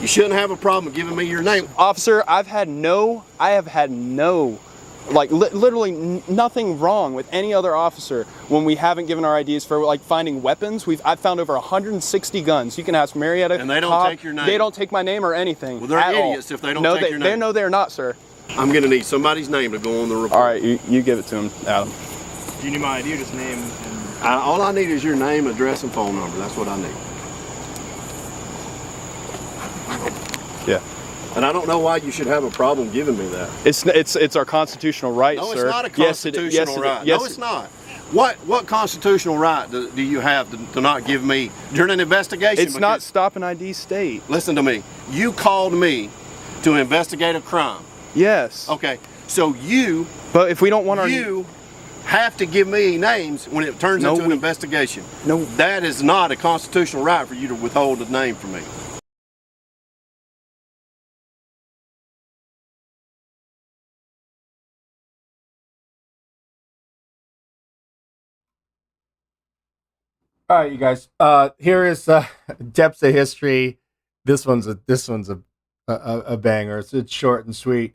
You shouldn't have a problem giving me your name. Officer, I have had no, like literally nothing wrong with any other officer when we haven't given our IDs for like finding weapons. I've found over 160 guns. You can ask Marietta. And they don't take your name. They don't take my name or anything. Well, they're idiots if they don't take your name. No, they're not, sir. I'm gonna need somebody's name to go on the report. All right, you give it to him, Adam. Do you need my ID or just name? All I need is your name, address, and phone number. That's what I need. Yeah. And I don't know why you should have a problem giving me that. It's our constitutional right, no, sir. No, it's not a constitutional right. Yes, no, it's not. What constitutional right do you have to not give me during an investigation? It's not stop an ID state. Listen to me. You called me to investigate a crime. Yes. Okay. So you. But if we don't want you have to give me names when it turns into an investigation. No. That is not a constitutional right for you to withhold a name from me. All right, you guys. Here is depths of history. This one's a banger. It's short and sweet.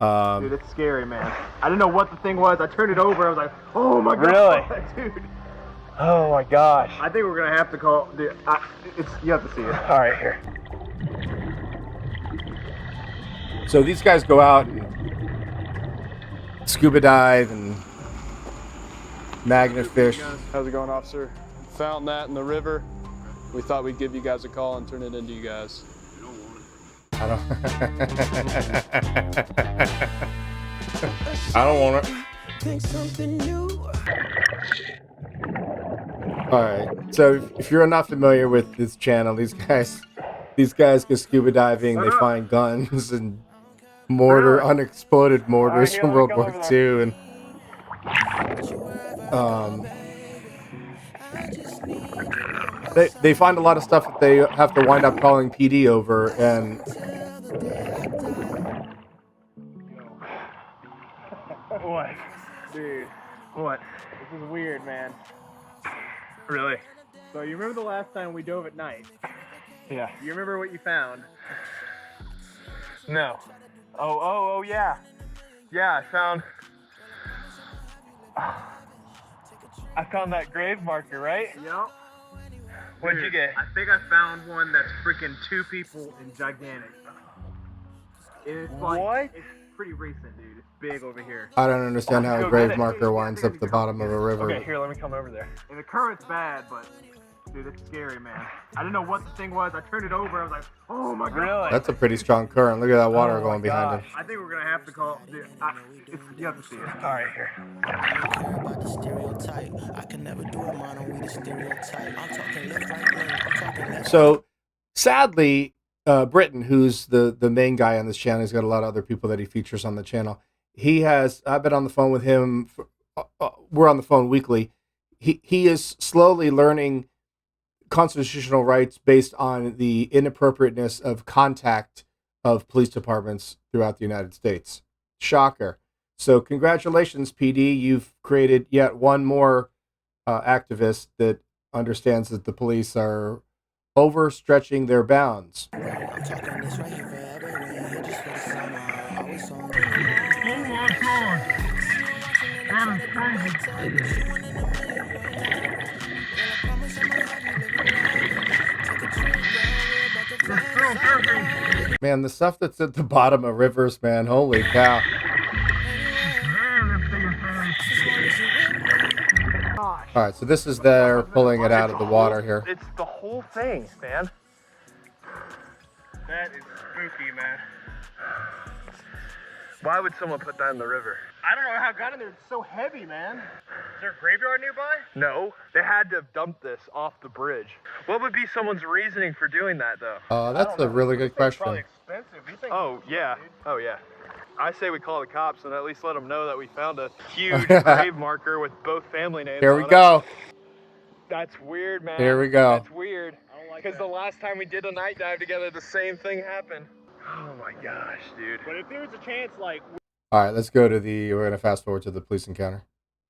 Dude, it's scary, man. I didn't know what the thing was. I turned it over. I was like, oh my god, really, dude. Oh my gosh. I think we're gonna have to call. Dude, you have to see it. All right, here. So these guys go out and scuba dive and magnet fish. How's it going, officer? Found that in the river. We thought we'd give you guys a call and turn it into you guys. I don't want it. All right. So if you're not familiar with this channel, these guys go scuba diving. They find guns and unexploded mortars from World War II, and they find a lot of stuff that they have to wind up calling PD over, and What? Dude, what? This is weird, man. Really? So you remember the last time we dove at night? Yeah. You remember what you found? No. Oh, yeah. Yeah, I found that grave marker, right? Yep. What'd you get? I think I found one that's freaking 2 people and gigantic. It's like, what? It's pretty recent, dude. It's big over here. I don't understand how a grave marker winds up the bottom of a river. Okay, here, let me come over there. And the current's bad, but dude, it's scary, man. I didn't know what the thing was. I turned it over. I was like, oh my god. Really? That's a pretty strong current. Look at that water going behind him. I think we're gonna have to call. Dude, you have to see it. All right, here. So, sadly, Britton, who's the main guy on this channel, he's got a lot of other people that he features on the channel. I've been on the phone with him. We're on the phone weekly. He is slowly learning constitutional rights based on the inappropriateness of contact of police departments throughout the United States. Shocker. So congratulations, PD. You've created yet one more activist that understands that the police are overstretching their bounds. Man, the stuff that's at the bottom of rivers, man, holy cow. All right, so this is their pulling it out of the water here. It's the whole thing, man. That is spooky, man. Why would someone put that in the river? I don't know how it got in there. It's so heavy, man. Is there a graveyard nearby? No, they had to have dumped this off the bridge. What would be someone's reasoning for doing that, though? That's a really good question. Probably expensive. You think? Oh, yeah. Oh, yeah. I say we call the cops and at least let them know that we found a huge grave marker with both family names. Here we go. That's weird, man. Here we go. That's weird. Because the last time we did a night dive together, the same thing happened. Oh my gosh, dude. But if there was a chance, like... All right, let's go to we're going to fast forward to the police encounter.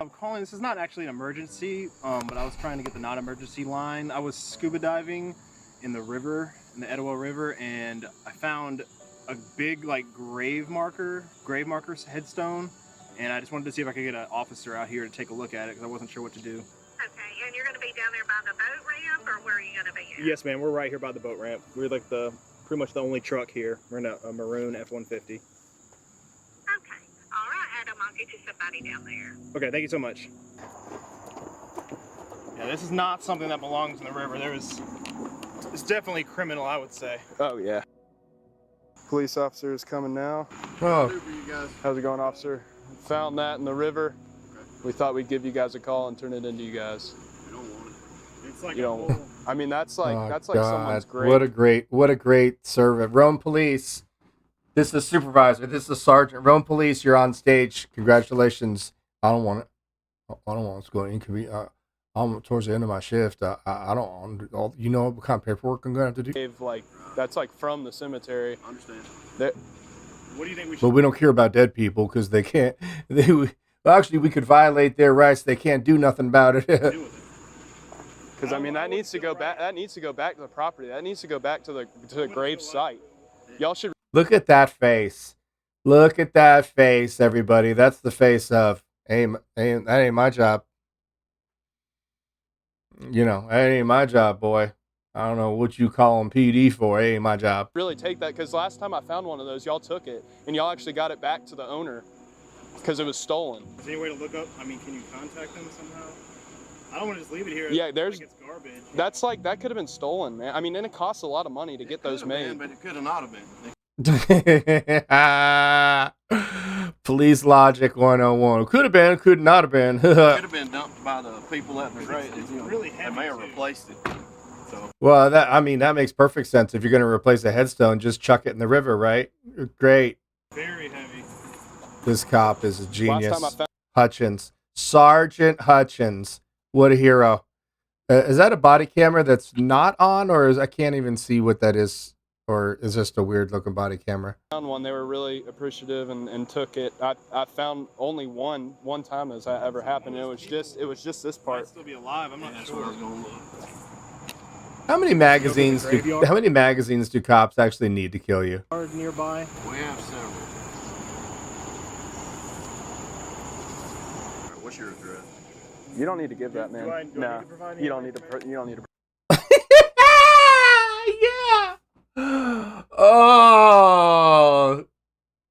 I'm calling, this is not actually an emergency, but I was trying to get the non-emergency line. I was scuba diving, in the river, in the Etowah River, and I found a big like grave marker headstone, and I just wanted to see if I could get an officer out here to take a look at it because I wasn't sure what to do. Okay, and you're going to be down there by the boat ramp, or where are you going to be at? Yes, ma'am. We're right here by the boat ramp. We're like pretty much the only truck here. We're in a maroon F-150. Okay, all right, Adam, I'll get you somebody down there. Okay, thank you so much. Yeah, this is not something that belongs in the river. It's definitely criminal, I would say. Oh yeah. Police officer is coming now. Oh, How's it going, officer? Found that in the river. We thought we'd give you guys a call and turn it into you guys. You don't want it. It's like You don't. I mean, that's like oh, someone's God. grave. What a great servant. Rome Police. This is supervisor. This is sergeant. Rome Police, you're on stage. Congratulations. I don't want it. I don't want it to go inconvenient. I'm towards the end of my shift. I don't want you know what kind of paperwork I'm going to have to do. Like that's like from the cemetery. I understand. What do you think we should But we don't care about dead people because they can't. Well, actually, we could violate their rights. They can't do nothing about it. do with it? Because I mean, that needs to go back. That needs to go back to the property. That needs to go back to the grave site. Y'all should. Look at that face. Look at that face, everybody. That's the face of, hey, that ain't my job. You know, that ain't my job, boy. I don't know what you call them PD for. It ain't my job. Really take that, because last time I found one of those, y'all took it and y'all actually got it back to the owner because it was stolen. Is there any way to look up? I mean, can you contact them somehow? I don't want to just leave it here. Yeah, there's. Like it's garbage. That's like that could have been stolen, man. I mean, and it costs a lot of money to get those made. But it could have not have been. Police logic 101. Could have been, could not have been. Could have been dumped by the people at the grave. It's really heavy. They may have too. replaced it. So Well, that makes perfect sense. If you're going to replace a headstone, just chuck it in the river, right? Great. Very heavy. This cop is a genius. Last time I found. Hutchins. Sergeant Hutchins. What a hero. Is that a body camera that's not on, or I can't even see what that is? Or is this a weird looking body camera? Found one. They were really appreciative and took it. I found only one time as that ever happened. And it was just this Might part. still be alive. I'm not that's where I sure. was going to look. How many magazines graveyard? how many magazines do cops actually need to kill you? Nearby. We have several. All right, what's your address? You don't need to give that, man. Do I need Nah, to provide you any don't need to. information? You don't need to. Yeah. Oh,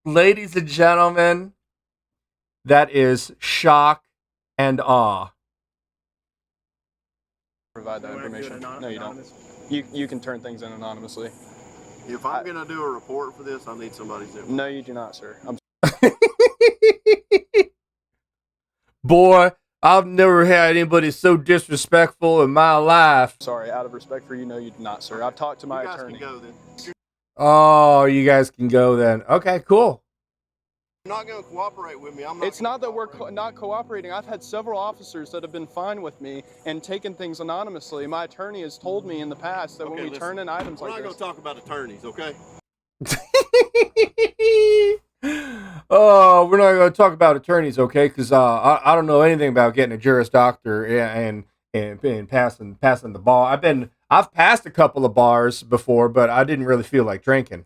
ladies and gentlemen, that is shock and awe. Provide that Do I have to do it information. No, you don't. anonymous? You can turn things in anonymously. If I'm going to do a report for this, I need somebody's info. No, you do not, sir. I'm Boy, I've never had anybody so disrespectful in my life. sorry. Out of respect for you, no, you do not, sir. I've talked to my You guys attorney. can go then. Oh, you guys can go then. Okay, cool. You're not going to cooperate with me. I'm not. It's not that we're not cooperating. I've had several officers that have been fine with me and taken things anonymously. My attorney has told me in the past that when we turn in items We're like not going this, to talk about attorneys, okay? Oh, we're not going to talk about attorneys, okay? Because I don't know anything about getting a Juris Doctor and passing the bar. I've passed a couple of bars before, but I didn't really feel like drinking.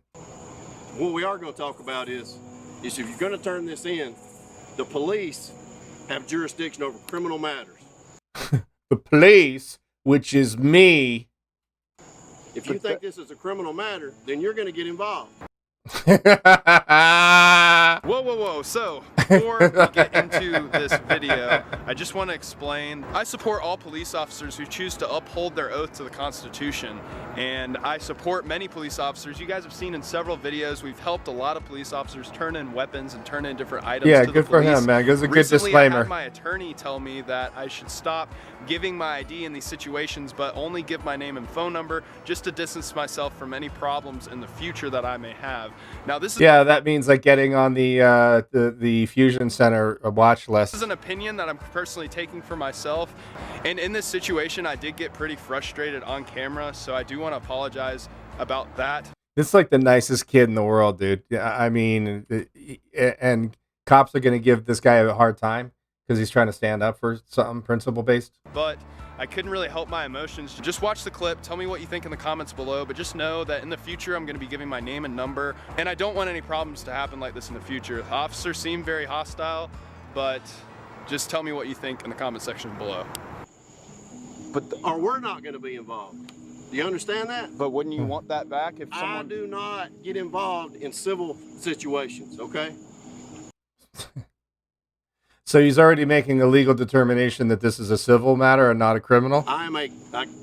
What we are going to talk about is if you're going to turn this in, the police have jurisdiction over criminal matters. The police, which is me. If you think this is a criminal matter, then you're going to get involved. Whoa. So, before we get into this video, I just want to explain, I support all police officers who choose to uphold their oath to the Constitution. And I support many police officers. You guys have seen in several videos, we've helped a lot of police officers turn in weapons and turn in different items Yeah, to the good for police. him, man. That's a good Recently, I disclaimer. had my attorney tell me that I should stop giving my ID in these situations, but only give my name and phone number just to distance myself from any problems in the future that I may have. Now, this is Yeah, that means like getting on the Fusion Center watch list. This is an opinion that I'm personally taking for myself, and in this situation I did get pretty frustrated on camera, so I do want to apologize about that. This is like the nicest kid in the world, dude. Yeah, I mean, and cops are going to give this guy a hard time because he's trying to stand up for something principle based. But I couldn't really help my emotions. Just watch the clip, tell me what you think in the comments below, but just know that in the future I'm gonna be giving my name and number, and I don't want any problems to happen like this in the future. The officers seem very hostile, but just tell me what you think in the comment section below. Or we're not going to be involved. Do you understand that? But wouldn't you want that back if I do not get involved in civil situations, okay? So he's already making a legal determination that this is a civil matter and not a criminal? I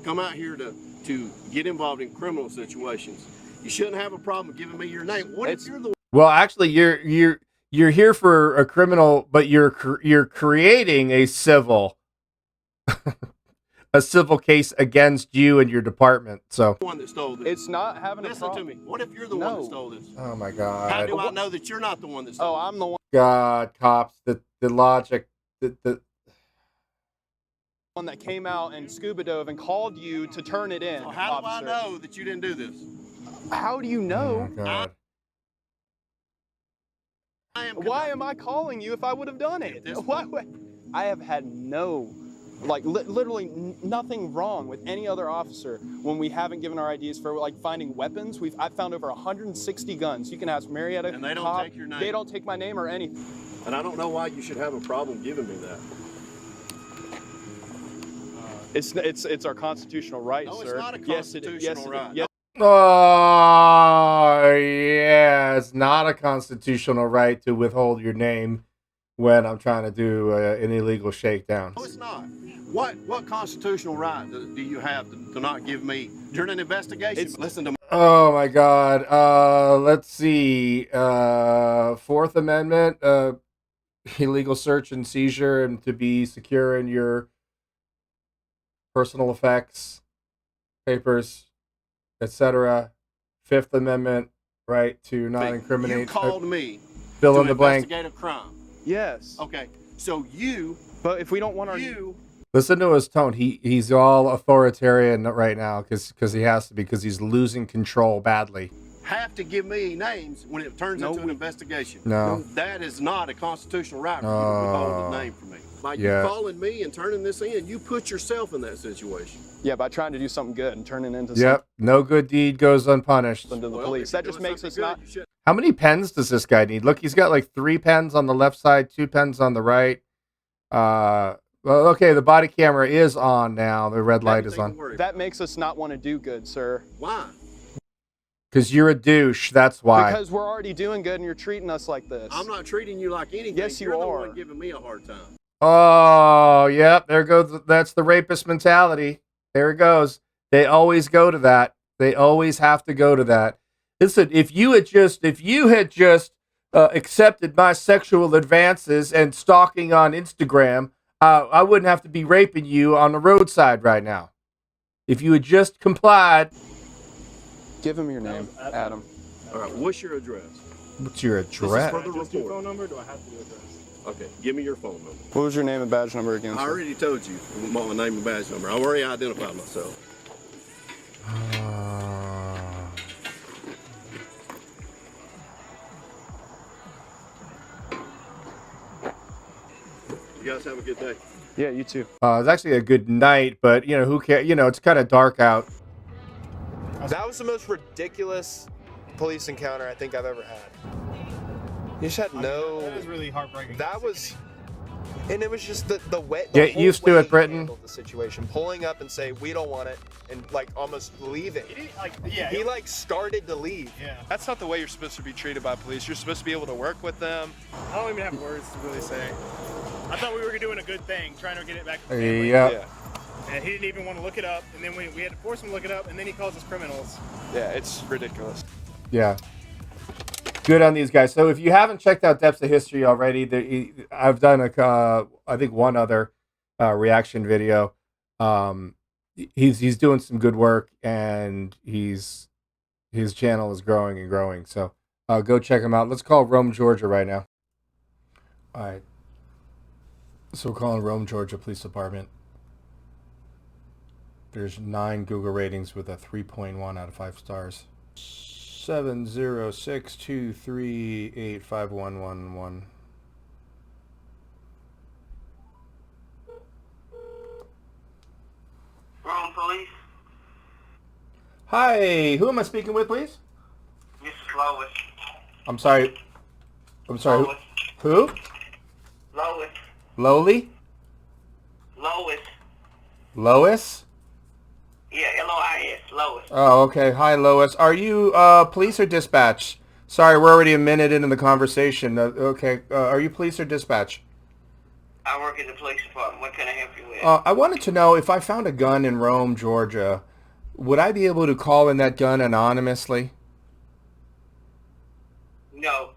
come out here to get involved in criminal situations. You shouldn't have a problem giving me your name. What if you're the Well, actually, you're here for a criminal, but you're creating a civil a civil case against you and your department. So one that stole this? It's not having a Listen problem. to me. What if you're the one that stole this? oh my god. How do I know that you're not the one that stole Oh, I'm the one. God, cops, the logic, the One that came out and scuba dove and called you to turn it in. So how officer. do I know that you didn't do this? How do you oh know? my god. Why am I calling you if I would have done it? Why I have had no, like literally nothing wrong with any other officer when we haven't given our IDs for like finding weapons. I've found over 160 guns. You can ask Marietta. And they don't Cop. take your name. They don't take my name or anything. And I don't know why you should have a problem giving me that. It's our constitutional right, No, sir. it's not a Yes, it constitutional is. right. Yes, Oh, yeah, it's not a constitutional right to withhold your name when I'm trying to do an illegal shakedown. No, it's not. What constitutional right do you have to not give me during an investigation? Listen to me. Oh my god. Let's see. Fourth Amendment, illegal search and seizure and to be secure in your personal effects, papers, etc. Fifth Amendment, right to not incriminate. You called me fill to in the blank. investigate a crime. yes. Okay, so you But if we don't want our Listen to his tone. He's all authoritarian right now because he has to be, because he's losing control badly. have to give me names when it turns into an investigation. No. That is not a constitutional right for you to withhold a name from me. By you calling me and turning this in, you put yourself in that situation. Yeah, by trying to do something good and turning it into Yep. No good deed goes unpunished. something to the police. That just makes us not. How many pens does this guy need? Look, he's got like 3 pens on the left side, 2 pens on the right. Well, okay, the body camera is on now. The red light is on. That makes us not want to do good, sir. Why? Because you're a douche. That's why. Because we're already doing good and you're treating us like this. I'm not treating you like anything. Yes, you You're are. the one giving me a hard time. Oh, yep. There goes. That's the rapist mentality. There it goes. They always go to that. They always have to go to that. Listen, if you had just accepted my sexual advances and stalking on Instagram, I wouldn't have to be raping you on the roadside right now. If you had just complied. Give him your name, Adam. All right, what's your address? What's your This is address? for the Just your report. phone number? Or do I have to do address? Okay, give me your phone number. What was your name and badge number again, I sir? already told you my name and badge number. I already identified myself. You guys have a good day. Yeah, you too. It's actually a good night, but who cares? It's kind of dark out. That was the most ridiculous police encounter I think I've ever had. You just had no. That was really heartbreaking. That was, and it was just the way. Get used to it, Britain. The situation, pulling up and say we don't want it, and like almost leaving. He like started to leave. Yeah. That's not the way you're supposed to be treated by police. You're supposed to be able to work with them. I don't even have words to really say. I thought we were doing a good thing, trying to get it back to the family. Yeah. And he didn't even want to look it up, and then we had to force him to look it up, and then he calls us criminals. Yeah, it's ridiculous. Yeah. Good on these guys. So if you haven't checked out Depths of History already, I've done I think one other reaction video. He's doing some good work, and his channel is growing and growing. So go check him out. Let's call Rome, Georgia right now. All right. So we're calling Rome, Georgia Police Department. There's 9 Google ratings with a 3.1 out of 5 stars. 706238511. Hi, who am I speaking with, please? This is Lois. I'm sorry. Lois. Who? Lois. Lowly? Lois. Lois? Yeah, Lois. Lois. Oh, okay. Hi, Lois. Are you police or dispatch? Sorry, we're already a minute into the conversation. Okay. Are you police or dispatch? I work in the police department. What can I help you with? I wanted to know if I found a gun in Rome, Georgia, would I be able to call in that gun anonymously? No.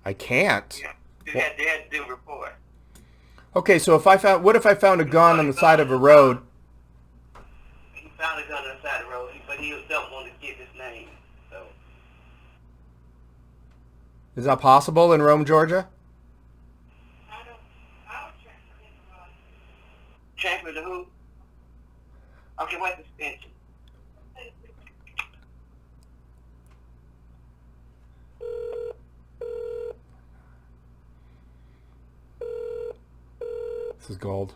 I can't. Yeah. You had to do a report. Okay, so what if I found a gun on the side of a road? He found a gun on the side of the road, but he don't want to give his name. So. Is that possible in Rome, Georgia? Transfer to who? Okay, what's the extension? This is gold.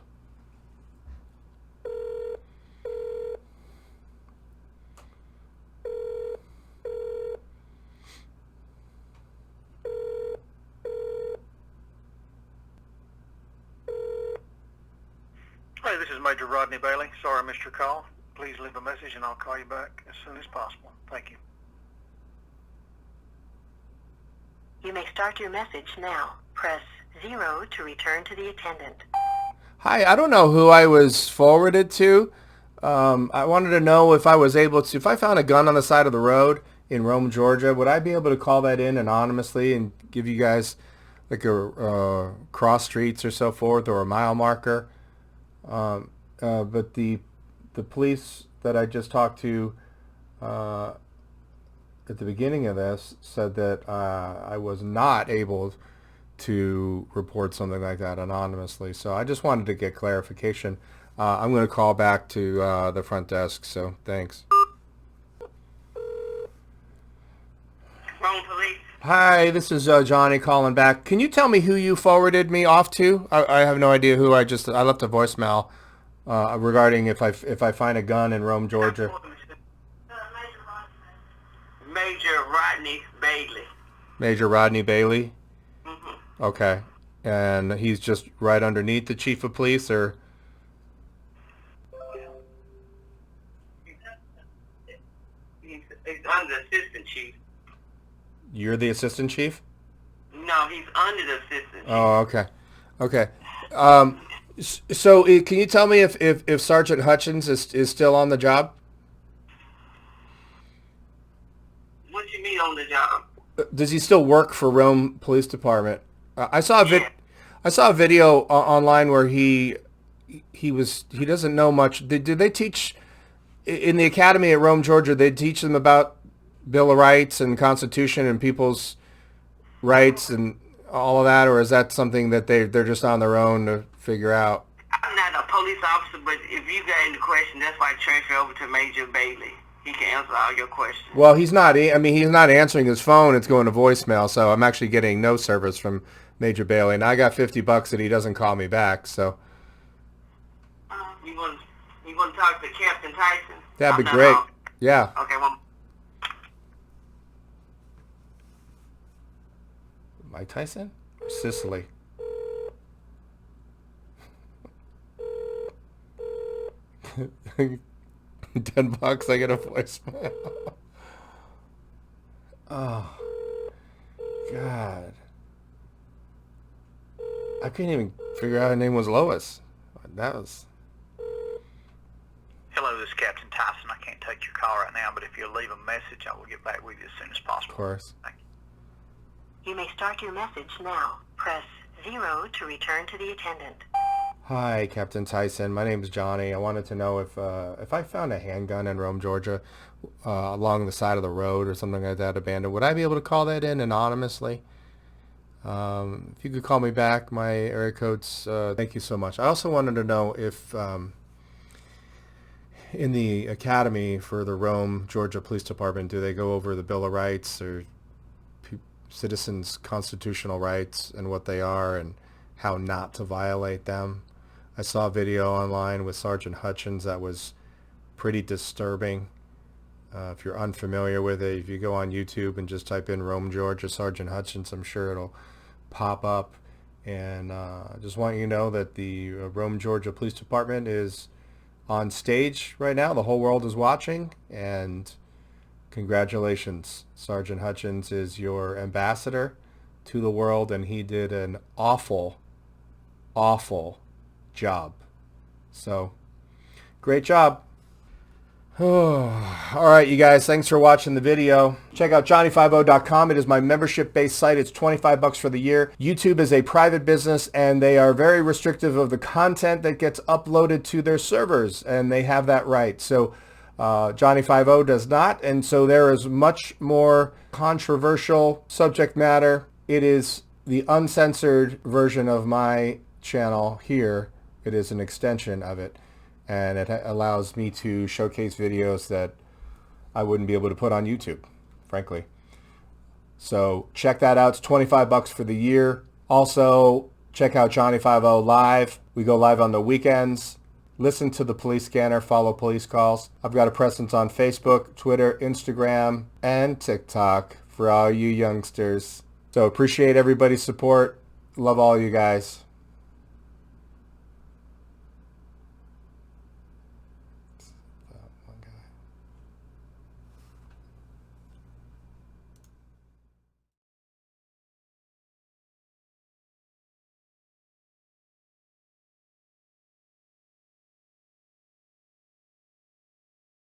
Hey, this is Major Rodney Bailey. Sorry I missed your call. Please leave a message and I'll call you back as soon as possible. Thank you. You may start your message now. Press 0 to return to the attendant. Hi, I don't know who I was forwarded to. I wanted to know if I was able to, if I found a gun on the side of the road in Rome, Georgia, would I be able to call that in anonymously and give you guys like a cross streets or so forth or a mile marker? But the police that I just talked to at the beginning of this said that I was not able to report something like that anonymously. So I just wanted to get clarification. I'm going to call back to the front desk, so thanks. Wrong police. Hi, this is Johnny calling back. Can you tell me who you forwarded me off to? I have no idea who I left a voicemail regarding if I find a gun in Rome, Georgia. Major Rodney Bailey. Major Rodney Bailey? Mm-hmm. Okay. And he's just right underneath the chief of police, or? He's under the assistant chief. You're the assistant chief? No, he's under the assistant chief. Oh, okay. Okay. So can you tell me if Sergeant Hutchins is still on the job? What you mean on the job? Does he still work for Rome Police Department? I saw a video online where he doesn't know much. Did they teach in the academy at Rome, Georgia? They teach them about Bill of Rights and Constitution and people's rights and all of that, or is that something that they're just on their own to figure out? I'm not a police officer, but if you got any question, that's why I transfer over to Major Bailey. He can answer all your questions. Well, he's not. I mean, he's not answering his phone. It's going to voicemail, so I'm actually getting no service from Major Bailey, and I got $50 that he doesn't call me back. So You want to talk to Captain Tyson? that'd be great. Yeah. Okay, well. Mike Tyson or Sicily? $10, I get a voicemail. Oh, God. I couldn't even figure out her name was Lois. That was... Hello, this is Captain Tyson. I can't take your call right now, but if you'll leave a message, I will get back with you as soon as possible. Of course. Thank you. You may start your message now. Press 0 to return to the attendant. Hi, Captain Tyson. My name is Johnny. I wanted to know if I found a handgun in Rome, Georgia, along the side of the road or something like that, abandoned, would I be able to call that in anonymously? If you could call me back, my area code's, thank you so much. I also wanted to know if in the academy for the Rome, Georgia Police Department, do they go over the Bill of Rights or citizens' constitutional rights and what they are and how not to violate them? I saw a video online with Sergeant Hutchins that was pretty disturbing. If you're unfamiliar with it, if you go on YouTube and just type in Rome, Georgia, Sergeant Hutchins, I'm sure it'll pop up. And I just want you to know that the Rome, Georgia Police Department is on stage right now. The whole world is watching, and congratulations. Sergeant Hutchins is your ambassador to the world, and he did an awful, awful job. So, great job. All right, you guys, thanks for watching the video. Check out johnny50.com. It is my membership-based site. It's $25 for the year. YouTube is a private business, and they are very restrictive of the content that gets uploaded to their servers, and they have that right. So Johnny50 does not, and so there is much more controversial subject matter. It is the uncensored version of my channel here. It is an extension of it. And it allows me to showcase videos that I wouldn't be able to put on YouTube, frankly. So check that out. It's $25 for the year. Also, check out Johnny50 live. We go live on the weekends. Listen to the police scanner, follow police calls. I've got a presence on Facebook, Twitter, Instagram, and TikTok for all you youngsters. So appreciate everybody's support. Love all you guys.